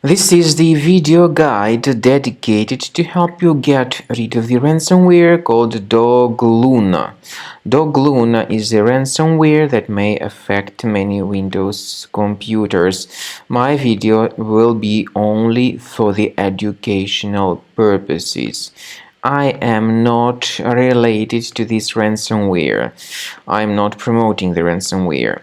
This is the video guide dedicated to help you get rid of the ransomware called D0glun. D0glun is a ransomware that may affect many Windows computers. My video will be only for the educational purposes. I am not related to this ransomware. I am not promoting the ransomware.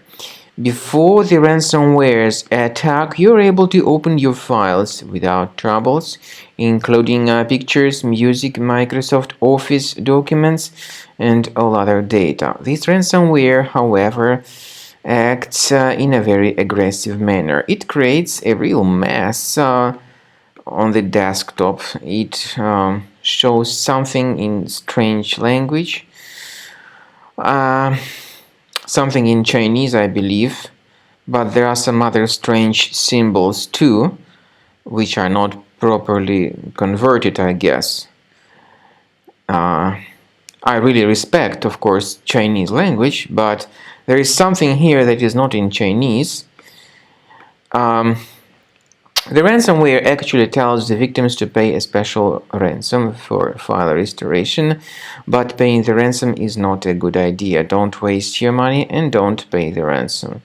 Before the ransomware's attack, you're able to open your files without troubles, including pictures, music, Microsoft Office documents, and all other data. This ransomware, however, acts in a very aggressive manner. It creates a real mess on the desktop. It shows something in strange language. Something in Chinese, I believe, but there are some other strange symbols too, which are not properly converted, I guess. I really respect, of course, Chinese language, but there is something here that is not in Chinese. The ransomware actually tells the victims to pay a special ransom for file restoration, but paying the ransom is not a good idea. Don't waste your money and don't pay the ransom.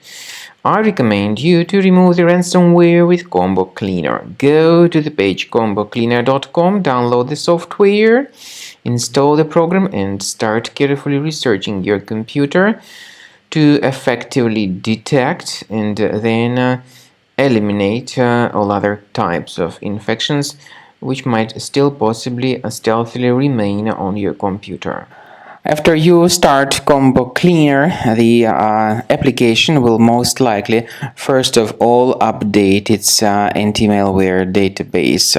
I recommend you to remove the ransomware with Combo Cleaner. Go to the page combocleaner.com, download the software, install the program, and start carefully researching your computer to effectively detect and then eliminate all other types of infections which might still possibly stealthily remain on your computer. After you start Combo Cleaner, the application will most likely first of all update its anti-malware database,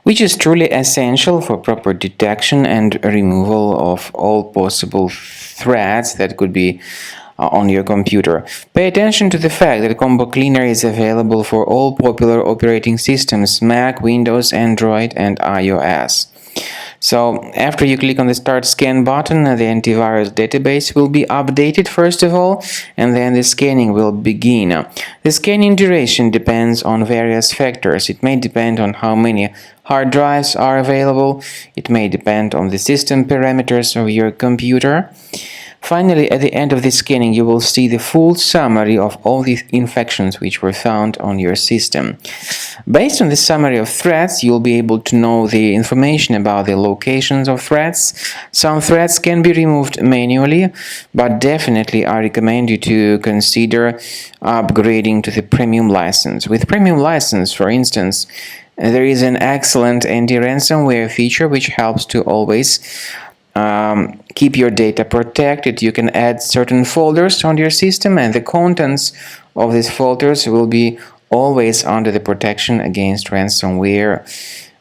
which is truly essential for proper detection and removal of all possible threats that could be on your computer. Pay attention to the fact that Combo Cleaner is available for all popular operating systems: Mac, Windows, Android, and iOS. So, after you click on the Start Scan button, the antivirus database will be updated first of all, and then the scanning will begin. The scanning duration depends on various factors. It may depend on how many hard drives are available. It may depend on the system parameters of your computer. Finally, at the end of the scanning, you will see the full summary of all the infections which were found on your system. Based on the summary of threats, you'll be able to know the information about the locations of threats. Some threats can be removed manually, but definitely I recommend you to consider upgrading to the premium license. With premium license, for instance, there is an excellent anti-ransomware feature which helps to always keep your data protected. You can add certain folders on your system, and the contents of these folders will be always under the protection against ransomware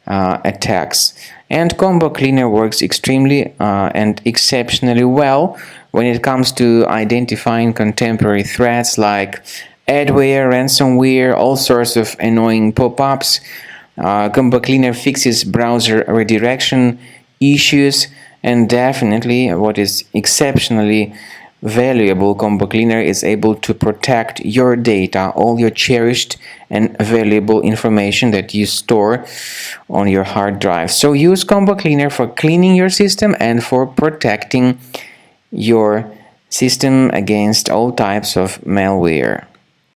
attacks. And Combo Cleaner works extremely and exceptionally well when it comes to identifying contemporary threats like adware, ransomware, all sorts of annoying pop-ups. Combo Cleaner fixes browser redirection issues. And definitely, what is exceptionally valuable, Combo Cleaner is able to protect your data, all your cherished and valuable information that you store on your hard drive. So use Combo Cleaner for cleaning your system and for protecting your system against all types of malware.